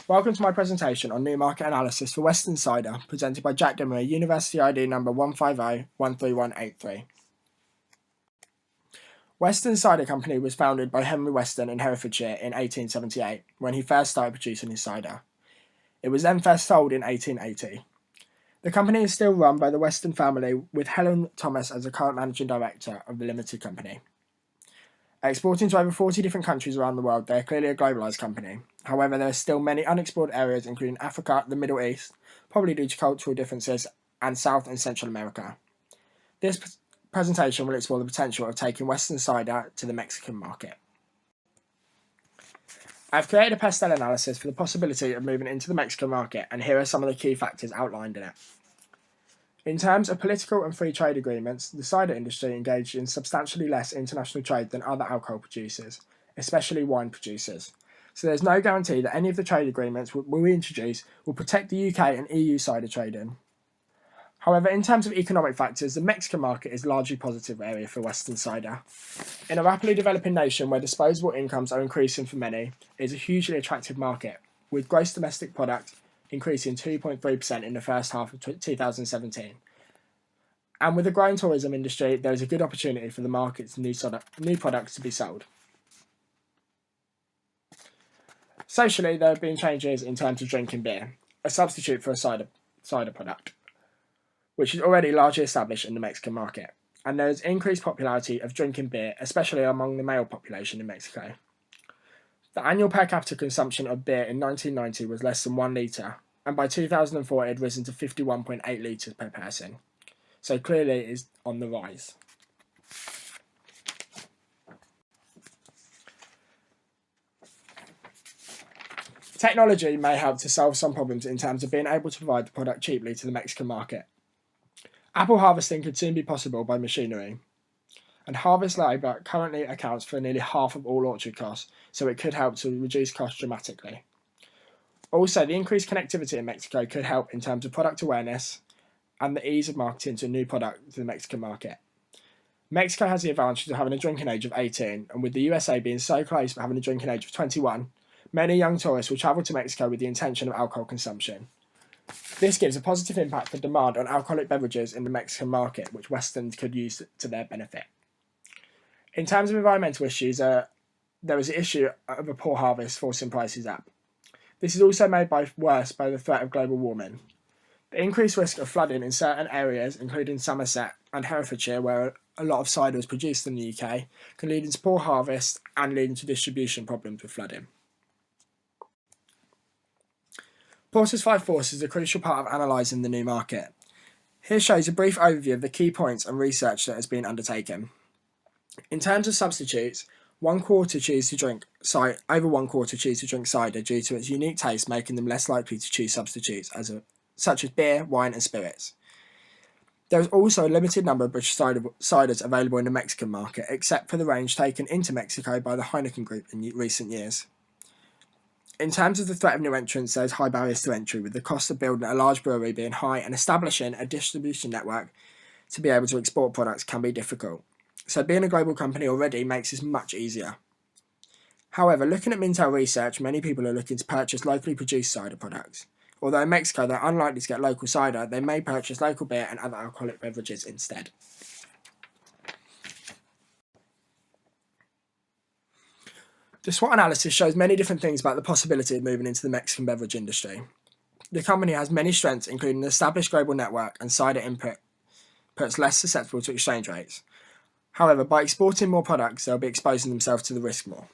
Welcome to my presentation on new market analysis for Western Cider, presented by Jack Dimery, University ID number 150-13183. Western Cider Company was founded by Henry Weston in Herefordshire in 1878, when he first started producing his cider. It was then first sold in 1880. The company is still run by the Weston family, with Helen Thomas as the current managing director of the limited company. Exporting to over 40 different countries around the world, they are clearly a globalised company. However, there are still many unexplored areas, including Africa, the Middle East, probably due to cultural differences, and South and Central America. This presentation will explore the potential of taking Western cider to the Mexican market. I've created a pastel analysis for the possibility of moving into the Mexican market, and here are some of the key factors outlined in it. In terms of political and free trade agreements, the cider industry engaged in substantially less international trade than other alcohol producers, especially wine producers. So there's no guarantee that any of the trade agreements we introduce will protect the UK and EU cider trading. However, in terms of economic factors, the Mexican market is a largely positive area for Western cider. In a rapidly developing nation where disposable incomes are increasing for many, it is a hugely attractive market, with gross domestic product increasing 2.3% in the first half of 2017. And with a growing tourism industry, there is a good opportunity for the market's new products to be sold. Socially, there have been changes in terms of drinking beer, a substitute for a cider product, which is already largely established in the Mexican market, and there is increased popularity of drinking beer, especially among the male population in Mexico. The annual per capita consumption of beer in 1990 was less than 1 litre, and by 2004 it had risen to 51.8 litres per person. So clearly it is on the rise. Technology may help to solve some problems in terms of being able to provide the product cheaply to the Mexican market. Apple harvesting could soon be possible by machinery, and harvest labour currently accounts for nearly half of all orchard costs, so it could help to reduce costs dramatically. Also, the increased connectivity in Mexico could help in terms of product awareness and the ease of marketing to a new product to the Mexican market. Mexico has the advantage of having a drinking age of 18, and with the USA being so close but having a drinking age of 21, many young tourists will travel to Mexico with the intention of alcohol consumption. This gives a positive impact for demand on alcoholic beverages in the Mexican market, which Westerns could use to their benefit. In terms of environmental issues, there is the issue of a poor harvest forcing prices up. This is also made worse by the threat of global warming. The increased risk of flooding in certain areas, including Somerset and Herefordshire, where a lot of cider is produced in the UK, can lead into poor harvest and leading to distribution problems with flooding. Porter's 5 forces is a crucial part of analysing the new market. Here shows a brief overview of the key points and research that has been undertaken. In terms of substitutes, over 1/4 choose to drink cider due to its unique taste, making them less likely to choose substitutes such as beer, wine and spirits. There is also a limited number of British ciders available in the Mexican market, except for the range taken into Mexico by the Heineken Group in recent years. In terms of the threat of new entrants, there is high barriers to entry, with the cost of building a large brewery being high, and establishing a distribution network to be able to export products can be difficult. So being a global company already makes this much easier. However, looking at Mintel research, many people are looking to purchase locally produced cider products. Although in Mexico they're unlikely to get local cider, they may purchase local beer and other alcoholic beverages instead. The SWOT analysis shows many different things about the possibility of moving into the Mexican beverage industry. The company has many strengths, including an established global network and cider inputs less susceptible to exchange rates. However, by exporting more products, they'll be exposing themselves to the risk more.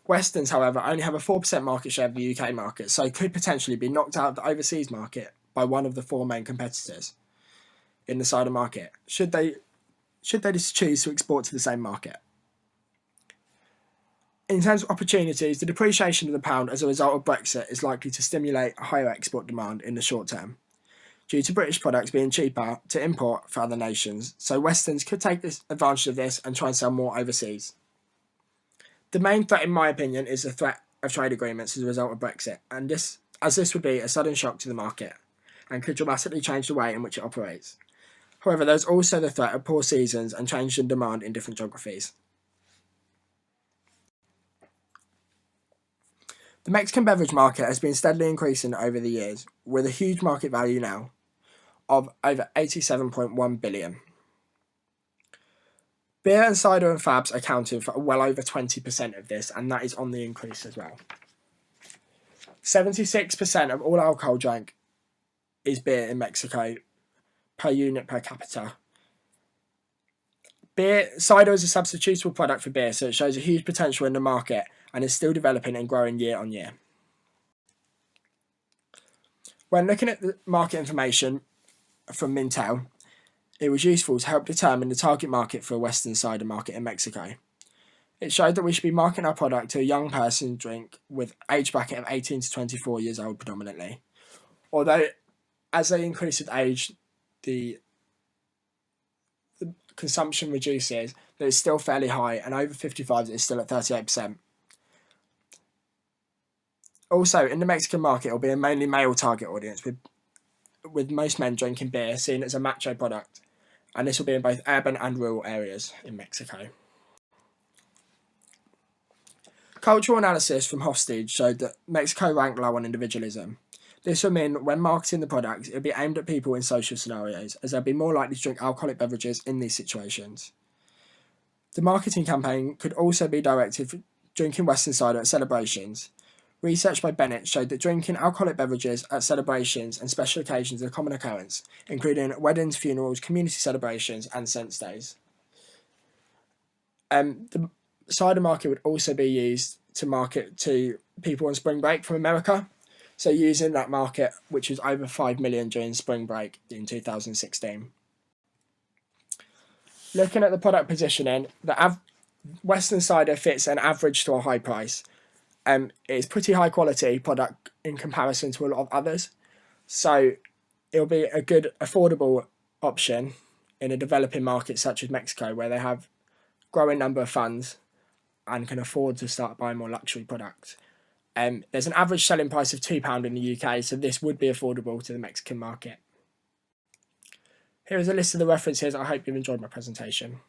Westerns, however, only have a 4% market share of the UK market, so could potentially be knocked out of the overseas market by one of the 4 main competitors in the cider market, should they just choose to export to the same market. In terms of opportunities, the depreciation of the pound as a result of Brexit is likely to stimulate higher export demand in the short term, due to British products being cheaper to import for other nations, so Westerns could take advantage of this and try and sell more overseas. The main threat, in my opinion, is the threat of trade agreements as a result of Brexit, and this would be a sudden shock to the market and could dramatically change the way in which it operates. However, there's also the threat of poor seasons and change in demand in different geographies. The Mexican beverage market has been steadily increasing over the years, with a huge market value now of over 87.1 billion. Beer and cider and fabs accounted for well over 20% of this, and that is on the increase as well. 76% of all alcohol drank is beer in Mexico per unit per capita. Cider is a substitutable product for beer, so it shows a huge potential in the market and is still developing and growing year on year. When looking at the market information from Mintel, it was useful to help determine the target market for a Western cider market in Mexico. It showed that we should be marketing our product to a young person drink with age bracket of 18 to 24 years old predominantly. Although as they increase with age, the consumption reduces, but it's still fairly high, and over 55 it's still at 38%. Also, in the Mexican market, it will be a mainly male target audience, with most men drinking beer seen as a macho product, and this will be in both urban and rural areas in Mexico. Cultural analysis from Hofstede showed that Mexico ranked low on individualism. This will mean when marketing the product, it will be aimed at people in social scenarios, as they'll be more likely to drink alcoholic beverages in these situations. The marketing campaign could also be directed for drinking Western cider at celebrations. Research by Bennett showed that drinking alcoholic beverages at celebrations and special occasions is a common occurrence, including weddings, funerals, community celebrations, and sense days. The cider market would also be used to market to people on spring break from America. So using that market, which was over 5 million during spring break in 2016. Looking at the product positioning, the Western cider fits an average to a high price. It's pretty high quality product in comparison to a lot of others. So it'll be a good affordable option in a developing market such as Mexico, where they have growing number of funds and can afford to start buying more luxury products. There's an average selling price of £2 in the UK, so this would be affordable to the Mexican market. Here is a list of the references. I hope you've enjoyed my presentation.